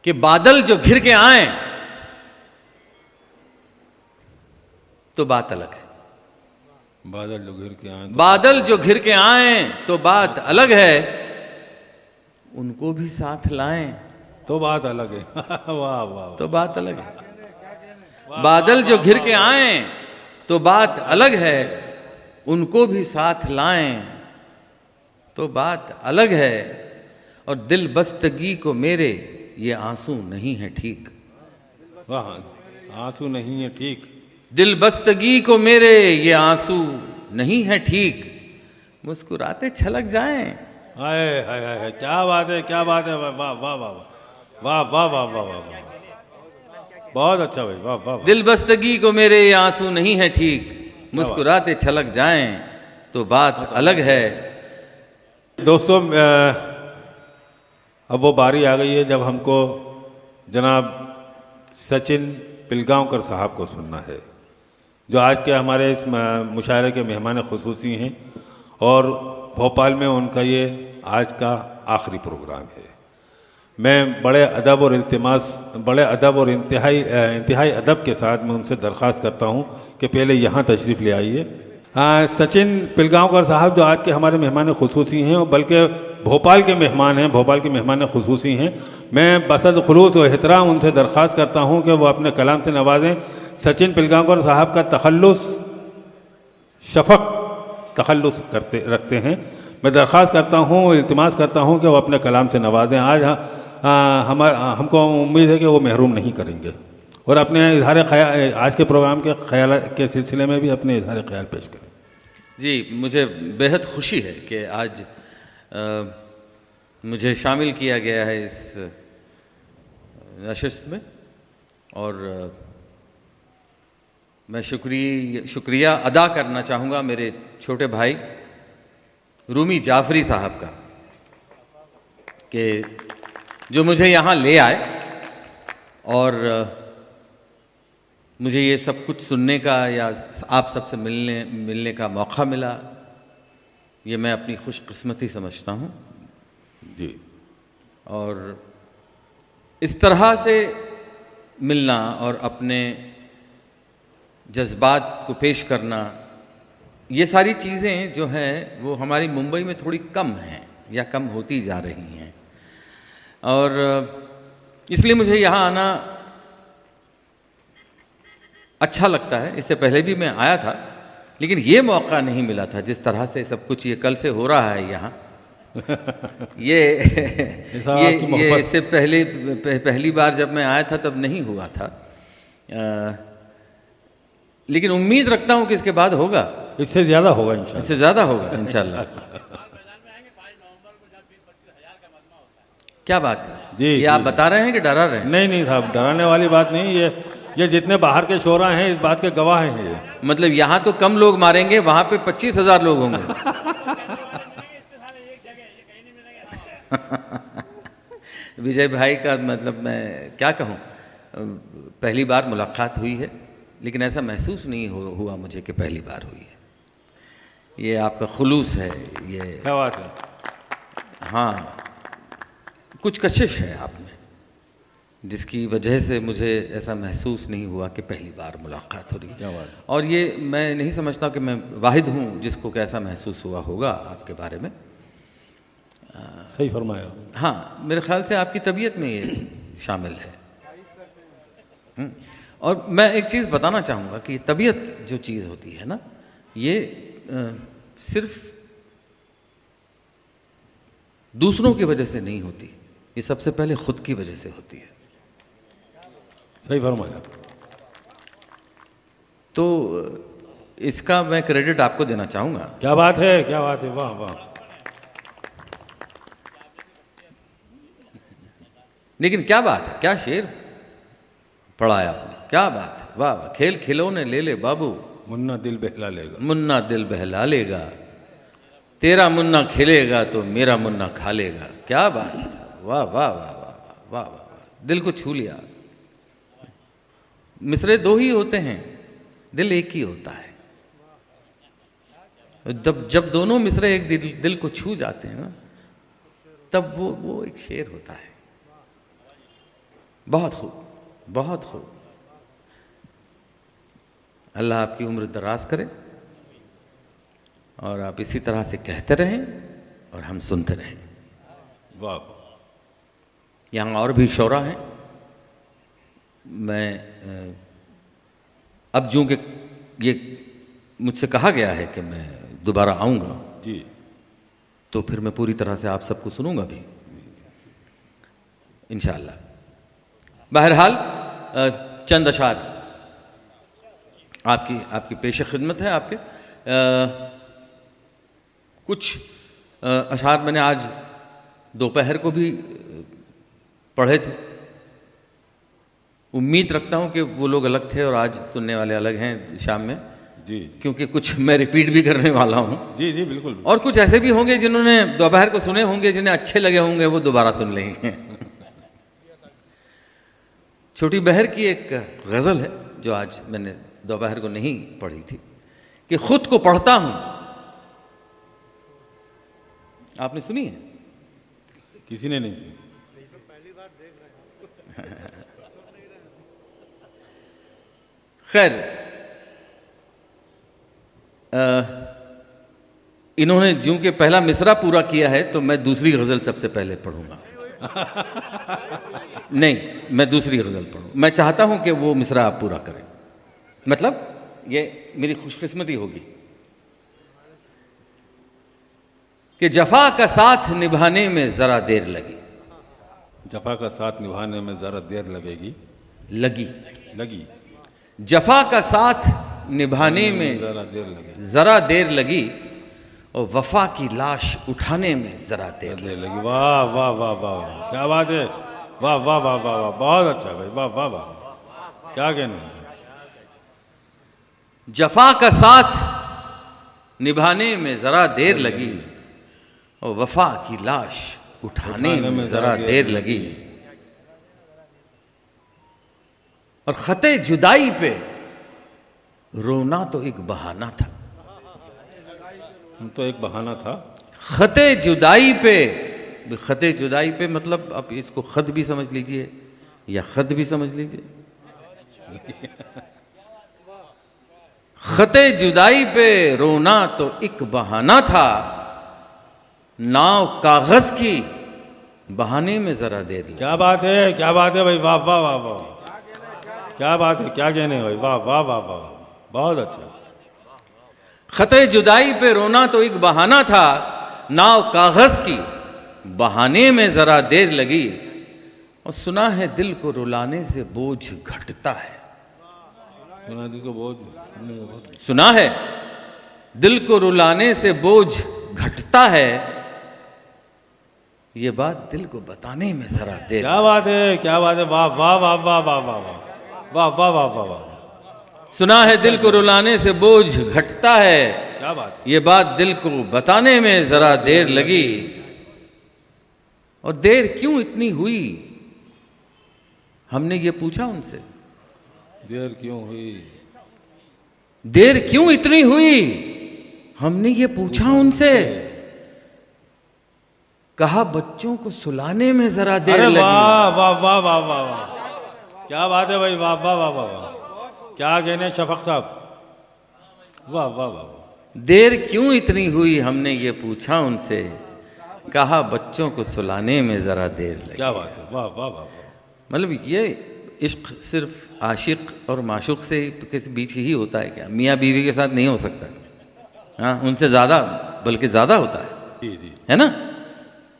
कि बादल जो घिर के आए तो बात अलग है। बादल जो घिर के आए बादल जो घिर के आए तो बात अलग है, उनको भी साथ लाएं तो बात अलग है। वाह वाह तो बात अलग है। बादल जो घिर के आए तो बात अलग है, उनको भी साथ लाएं तो बात अलग है। और दिल बस्तगी को मेरे ये आंसू नहीं है ठीक। वाह, आंसू नहीं है ठीक। दिल बस्तगी को मेरे ये आंसू नहीं है ठीक, मुस्कुराते छलक जाएं। हाय हाय हाय, क्या बात है, क्या बात है। वाह वाह वाह वाह वाह वाह वाह वाह वाह, बहुत अच्छा भाई, वाह वाह। दिल बस्तगी को मेरे ये आंसू नहीं है ठीक, मुस्कुराते छलक जाएं तो बात अलग है। दोस्तों, अब वो बारी आ गई है जब हमको जनाब सचिन पिलगांवकर साहब को सुनना है, जो आज के हमारे इस मुशायरे के मेहमान खुसूसी हैं और भोपाल में उनका ये आज का आखिरी प्रोग्राम है। मैं बड़े अदब और इंतहाई अदब के साथ मैं उनसे दरख्वास्त करता हूँ कि पहले यहाँ तशरीफ़ ले आइए। सचिन पिलगांवकर साहब जो आज के हमारे मेहमान खुसूसी हैं, और बल्कि भोपाल के मेहमान हैं, भोपाल के मेहमान खुसूसी हैं। मैं बसद खुलूस व एहतराम उनसे दरख्वास्त करता हूँ कि वो अपने कलाम से नवाजें। सचिन पिलगांवकर साहब का तखल्लुस रखते हैं। मैं दरख्वास्त करता हूँ, इल्तिमास करता हूँ कि वो अपने कलाम से नवाजें। आज हमको उम्मीद है कि वो महरूम नहीं करेंगे और अपने इजहार ख्याल आज के प्रोग्राम के ख्याल के सिलसिले में भी अपने इजहार ख्याल पेश करें। जी, मुझे बेहद खुशी है कि आज मुझे शामिल किया गया है इस नशिस्त में, और मैं शुक्रिया अदा करना चाहूँगा मेरे छोटे भाई रूमी जाफरी साहब का, कि जो मुझे यहाँ ले आए और मुझे ये सब कुछ सुनने का या आप सबसे मिलने का मौका मिला। ये मैं अपनी खुशकिस्मती समझता हूँ जी। और इस तरह से मिलना और अपने जज्बात को पेश करना, ये सारी चीज़ें जो हैं वो हमारी मुंबई में थोड़ी कम हैं या कम होती जा रही हैं, और इसलिए मुझे यहाँ आना अच्छा लगता है। इससे पहले भी मैं आया था, लेकिन ये मौका नहीं मिला था जिस तरह से सब कुछ ये कल से हो रहा है यहाँ। ये इससे पहली बार जब मैं आया था तब नहीं हुआ था, लेकिन उम्मीद रखता हूँ कि इसके बाद होगा, इससे ज़्यादा होगा इंशाल्लाह। इससे ज़्यादा होगा इंशाल्लाह। क्या बात है जी, ये आप बता रहे हैं कि डरा रहे हैं? नहीं नहीं साहब, डराने वाली बात नहीं। ये जितने बाहर के शोरा हैं इस बात के गवाह हैं। ये मतलब यहाँ तो कम लोग मारेंगे, वहाँ पे 25,000 लोग होंगे। विजय भाई का मतलब मैं क्या कहूँ, पहली बार मुलाकात हुई है, लेकिन ऐसा महसूस नहीं हुआ मुझे कि पहली बार हुई है। ये आपका खुलूस है, ये क्या बात है। हाँ, कुछ कशिश है आप में जिसकी वजह से मुझे ऐसा महसूस नहीं हुआ कि पहली बार मुलाकात हो रही है। क्या बात है। और ये मैं नहीं समझता कि मैं वाहिद हूँ जिसको कैसा महसूस हुआ होगा आपके बारे में। सही फरमाया। हाँ, मेरे ख्याल से आपकी तबीयत में ये शामिल है। और मैं एक चीज़ बताना चाहूँगा कि तबीयत जो चीज़ होती है ना, ये सिर्फ दूसरों की वजह से नहीं होती, ये सबसे पहले खुद की वजह से होती है। सही फरमाया। तो इसका मैं क्रेडिट आपको देना चाहूँगा। क्या बात है, क्या बात है, वाह वाह। लेकिन क्या बात है, क्या शेर पढ़ा है आपने, क्या बात है, वाह वाह। खेल खिलौने ले ले बाबू, मुन्ना दिल बहला लेगा, मुन्ना दिल बहला लेगा, तेरा मुन्ना खेलेगा तो मेरा मुन्ना खा लेगा। क्या बात है साहब, वाह वाह वाह वाह वाह वाह वाह, दिल को छू लिया। मिसरे दो ही होते हैं, दिल एक ही होता है। जब दोनों मिसरे एक दिल को छू जाते हैं ना, तब वो एक शेर होता है। बहुत खूब, बहुत खूब। अल्लाह आपकी उम्र दराज करे और आप इसी तरह से कहते रहें और हम सुनते रहें। वाह। यहाँ और भी शौरा हैं। मैं अब जो कि ये मुझसे कहा गया है कि मैं दोबारा आऊँगा, जी। तो फिर मैं पूरी तरह से आप सबको सुनूंगा भी इंशाअल्लाह। बहरहाल चंद अशार आपकी पेश खिदमत है। आपके कुछ अशार मैंने आज दोपहर को भी पढ़े थे। उम्मीद रखता हूँ कि वो लोग अलग थे और आज सुनने वाले अलग हैं शाम में, जी। क्योंकि कुछ मैं रिपीट भी करने वाला हूँ। जी जी बिल्कुल। और कुछ ऐसे भी होंगे जिन्होंने दोपहर को सुने होंगे, जिन्हें अच्छे लगे होंगे, वो दोबारा सुन लेंगे। छोटी बहर की एक गज़ल है जो आज मैंने दोपहर को नहीं पढ़ी थी, कि खुद को पढ़ता हूँ। आपने सुनी है? किसी ने नहीं सुनी। खैर, इन्होंने जूं के पहला मिसरा पूरा किया है तो मैं दूसरी गज़ल सबसे पहले पढ़ूंगा। नहीं, मैं दूसरी गज़ल पढ़ूँ। मैं चाहता हूं कि वो मिसरा आप पूरा करें, मतलब ये मेरी खुशकिस्मती होगी कि जफा का साथ निभाने में ज़रा देर लगी। जफा का साथ निभाने में ज़रा देर लगेगी। लगी जफा का साथ निभाने में ज़रा देर लगी और वफा की लाश उठाने में ज़रा देर लगी। वाह वाह वाह वाह, क्या बात है। वाह वाह वाह वाह वाह, बहुत अच्छा भाई। वाह वाह वाह, क्या कहने। जफा का साथ निभाने में ज़रा देर लगी और वफा की लाश उठाने में ज़रा देर लगी। और खते जुदाई पे रोना तो एक बहाना था। तो एक बहाना था। खते जुदाई पे मतलब आप इसको खत भी समझ लीजिए या खत भी समझ लीजिए। खते जुदाई पे रोना तो एक बहाना था, नाव कागज की बहाने में जरा देर लगी। क्या बात है, क्या बात है भाई। वाह वाह वाह वाह, क्या बात है, क्या कहने भाई। वाह वाह वाह वाह, बहुत अच्छा। खते जुदाई पे रोना तो एक बहाना था, नाव कागज की बहाने में जरा देर लगी। और सुना है दिल को रुलाने से बोझ घटता है। सुना दिल को बोझ, सुना है दिल को रुलाने से बोझ घटता है, ये बात दिल को बताने में जरा देर। क्या बात है, क्या बात है। वाह वाह वाह वाह वाह वाह वाह वाह वाह वाह वाह। सुना है दिल को रुलाने से बोझ घटता है, क्या बात है। ये बात दिल को बताने में जरा देर लगी। और देर क्यों इतनी हुई, हमने ये पूछा उनसे। देर क्यों हुई, देर क्यों इतनी हुई, हमने ये पूछा उनसे। कहा बच्चों को सुलाने में जरा देर लगी। वाह वाह वाह वाह वाह वाह, क्या बात है भाई। वाह वाह वाह वाह वाह, क्या कहने शफक साहब। वाह वाह वाह। देर क्यों इतनी हुई, हमने ये पूछा उनसे। कहा बच्चों को सुलाने में जरा देर लगी। क्या बात है। वाह वाह वाह। मतलब ये इश्क सिर्फ आशिक और माशूक से के बीच ही होता है क्या? मियाँ बीवी के साथ नहीं हो सकता। हाँ, उनसे ज़्यादा, बल्कि ज़्यादा होता है। जी जी, है ना।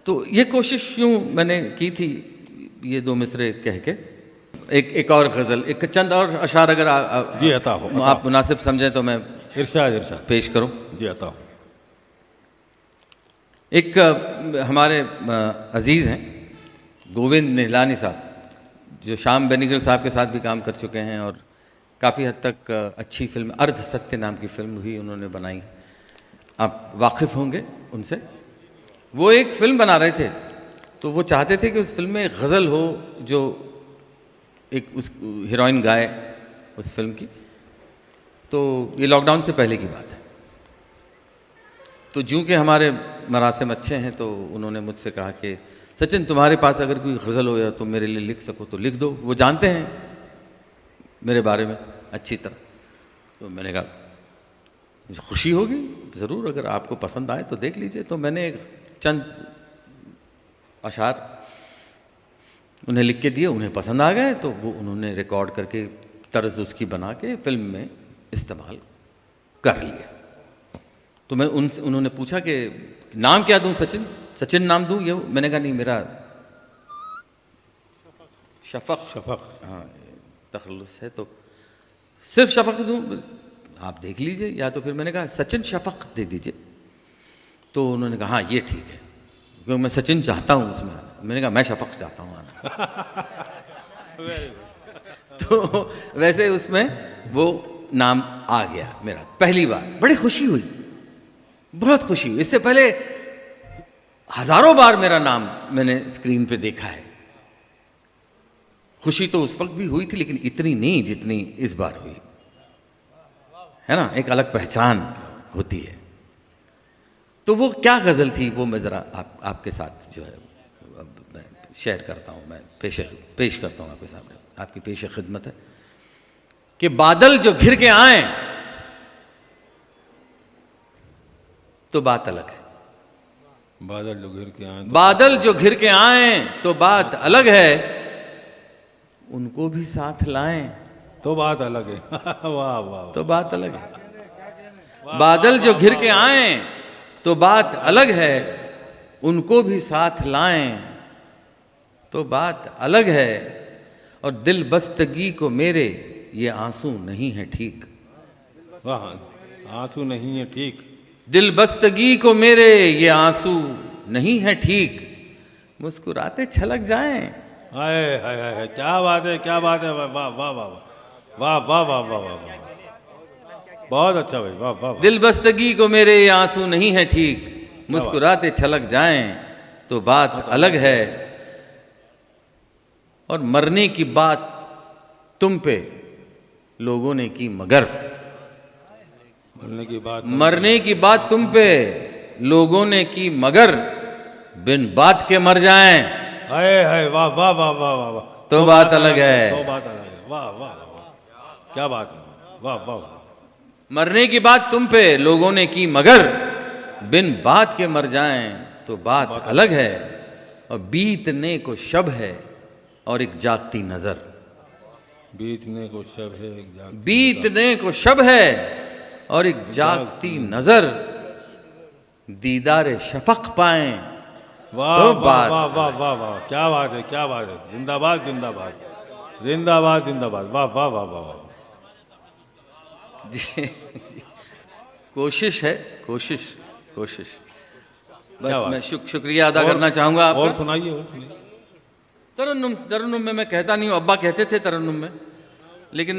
तो ये कोशिश यूँ मैंने की थी, ये दो मिसरे कह के। एक और गज़ल, एक चंद और अशार अगर जी अता हो, आप मुनासिब समझें तो मैं इरशाद इरशाद पेश करूं। जी अता हो। एक हमारे अजीज़ हैं गोविंद निहलानी साहब, जो श्याम बेनेगल साहब के साथ भी काम कर चुके हैं और काफ़ी हद तक अच्छी फिल्म अर्ध सत्य नाम की फिल्म भी उन्होंने बनाई। आप वाकिफ़ होंगे उनसे। वो एक फ़िल्म बना रहे थे तो वो चाहते थे कि उस फिल्म में एक गज़ल हो जो एक उस हीरोइन गाए उस फिल्म की। तो ये लॉकडाउन से पहले की बात है। तो जूँ कि हमारे मरासिम अच्छे हैं तो उन्होंने मुझसे कहा कि सचिन तुम्हारे पास अगर कोई गज़ल हो या तुम मेरे लिए लिख सको तो लिख दो। वो जानते हैं मेरे बारे में अच्छी तरह। तो मैंने कहा मुझे खुशी होगी, ज़रूर, अगर आपको पसंद आए तो देख लीजिए। तो मैंने एक चंद अशार उन्हें लिख के दिए, उन्हें पसंद आ गए, तो वो उन्होंने रिकॉर्ड करके तर्ज उसकी बना के फिल्म में इस्तेमाल कर लिया। तो मैं उन्होंने पूछा कि नाम क्या दूं, सचिन, सचिन नाम दूं? ये मैंने कहा नहीं, मेरा शफक, हाँ तखल्लुस है, तो सिर्फ शफक दूं, आप देख लीजिए, या तो फिर मैंने कहा सचिन शफक दे दीजिए। तो उन्होंने कहा हाँ ये ठीक है, क्योंकि मैं सचिन चाहता हूँ उसमें आना। मैंने कहा मैं शफक चाहता हूँ आना। तो वैसे उसमें वो नाम आ गया मेरा पहली बार। बड़ी खुशी हुई, बहुत खुशी हुई। इससे पहले हजारों बार मेरा नाम मैंने स्क्रीन पे देखा है। खुशी तो उस वक्त भी हुई थी, लेकिन इतनी नहीं जितनी इस बार हुई, है ना। एक अलग पहचान होती है। तो वो क्या गज़ल थी वो मैं ज़रा आपके साथ जो है मैं शेयर करता हूँ, मैं पेश करता हूँ आपके सामने। आपकी पेश खिदमत है कि बादल जो घिर के आए तो बात अलग है। बादल जो घिर के आए, बादल जो घिर के आए तो बात अलग है, उनको भी साथ लाएं तो बात अलग है। वाह वाह, तो बात अलग है। बादल जो घिर के आए तो बात अलग है, उनको भी साथ लाएं तो बात अलग है। और दिल बस्तगी को मेरे ये आंसू नहीं है ठीक। वाह, आंसू नहीं है ठीक। दिल बस्तगी को मेरे ये आंसू नहीं है ठीक, मुस्कुराते छलक जाएं। हाय हाय हाय, क्या बात है, क्या बात है। वाह वाह वाह वाह वाह वाह वाह वाह वाह, बहुत अच्छा भाई, वाह वाह। दिल बस्तगी को मेरे ये आंसू नहीं है ठीक, मुस्कुराते छलक जाएं तो बात अलग है। और मरने की बात तुम पे लोगों ने की मगर, मरने की बात तुम पे लोगों ने की मगर, बिन बात के मर जाएं हाय हाय, वाह वाह वाह वाह वाह वाह, तो बात अलग है। तो बात अलग है। वाह वाह वाह, क्या बात है, वाह वाह वाह। मरने की बात तुम पे लोगों ने की मगर, बिन बात के मर जाएं तो बात अलग है। और बीतने को शब है और एक जागती नजर, बीतने को शब है, बीतने को शब है और एक जागती नजर, दीदार शफक पाएं वाह तो वाह बात वाह वाह वाह वाह, क्या बात है, क्या बात है। जिंदाबाद जिंदाबाद जिंदाबाद जिंदाबाद, वाह वाह वाह वाह वाह। जी, कोशिश है, कोशिश कोशिश। बस मैं शुक्रिया अदा करना चाहूंगा आपका। और सुनाइए, और सुनाइए। तरन्नुम, तरन्नुम में मैं कहता नहीं हूँ, अब्बा कहते थे तरन्नुम में, लेकिन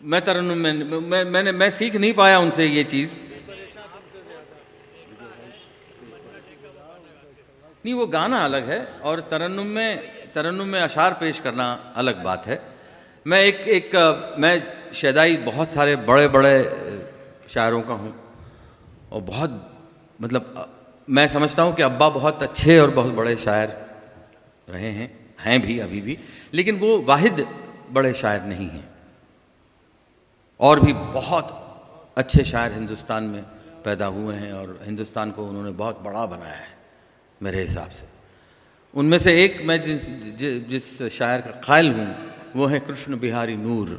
मैं तरन्नुम में मैं सीख नहीं पाया उनसे ये चीज़। नहीं, वो गाना अलग है और तरन्नुम में अशार पेश करना अलग बात है। मैं मैं शैदाई बहुत सारे बड़े बड़े शायरों का हूँ और बहुत मतलब मैं समझता हूँ कि अब्बा बहुत अच्छे और बहुत बड़े शायर रहे हैं भी अभी भी, लेकिन वो वाहिद बड़े शायर नहीं हैं। और भी बहुत अच्छे शायर हिंदुस्तान में पैदा हुए हैं और हिंदुस्तान को उन्होंने बहुत बड़ा बनाया है मेरे हिसाब से। उनमें से एक मैं जिस शायर का क़ाइल हूँ वो है कृष्ण बिहारी नूर।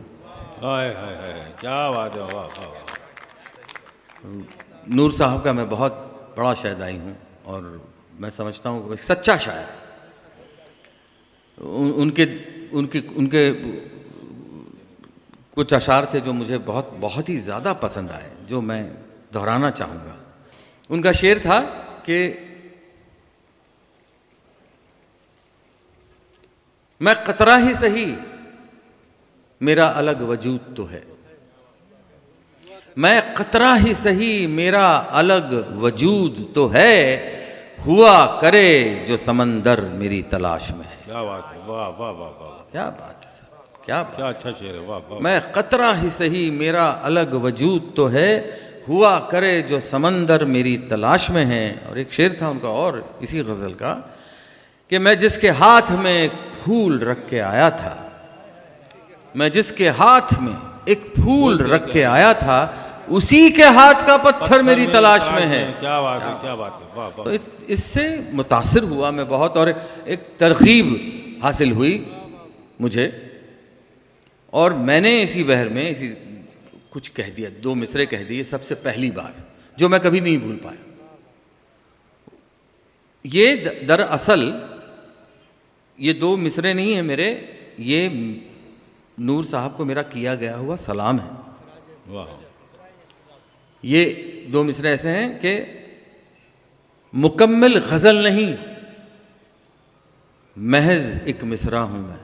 हाय हाय हाय, क्या बात है, वाह वाह। नूर साहब का मैं बहुत बड़ा शायदाई हूँ और मैं समझता हूँ एक सच्चा शायर। उनके उनके उनके कुछ अशार थे जो मुझे बहुत ही ज़्यादा पसंद आए, जो मैं दोहराना चाहूँगा। उनका शेर था कि मैं कतरा ही सही मेरा अलग वजूद तो है, मैं कतरा ही सही मेरा अलग वजूद तो है, हुआ करे जो समंदर मेरी तलाश में है। क्या बात है, वाह वाह वाह वाह, क्या बात है सर, क्या बात। क्या अच्छा शेर है, वाह वाह। मैं कतरा ही सही मेरा अलग वजूद तो है, हुआ करे जो समंदर मेरी तलाश में है। और एक शेर था उनका और इसी गज़ल का कि मैं जिसके हाथ में एक फूल रख के आया था, मैं जिसके हाथ में एक फूल रख के आया था, उसी के हाथ का पत्थर मेरी तलाश में है। क्या बात है, क्या बात है, वाह वाह। तो इससे मुतासिर हुआ मैं बहुत, और एक तरगीब हासिल हुई मुझे। और मैंने इसी बहर में इसी कुछ कह दिया, 2 मिसरे कह दिए सबसे पहली बार, जो मैं कभी नहीं भूल पाया। ये दरअसल ये 2 मिसरे नहीं है मेरे, ये नूर साहब को मेरा किया गया हुआ सलाम है। वाह। ये 2 मिसरे ऐसे हैं कि मुकम्मल गज़ल नहीं, महज एक मिसरा हूं मैं।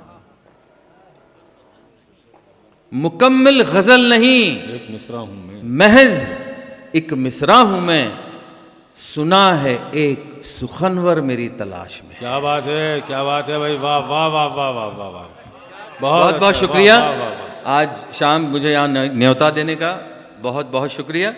मुकम्मल गज़ल नहीं, एक मिसरा हूं मैं, महज एक मिसरा हूं मैं, सुना है एक सुखनवर मेरी तलाश में। क्या बात है, क्या बात है भाई, वाह वाह वाह वाह वाह वाह वाह। बहुत बहुत अच्छा, शुक्रिया। वाह, वाह, वाह, वाह। आज शाम मुझे यहाँ न्योता देने का बहुत बहुत शुक्रिया।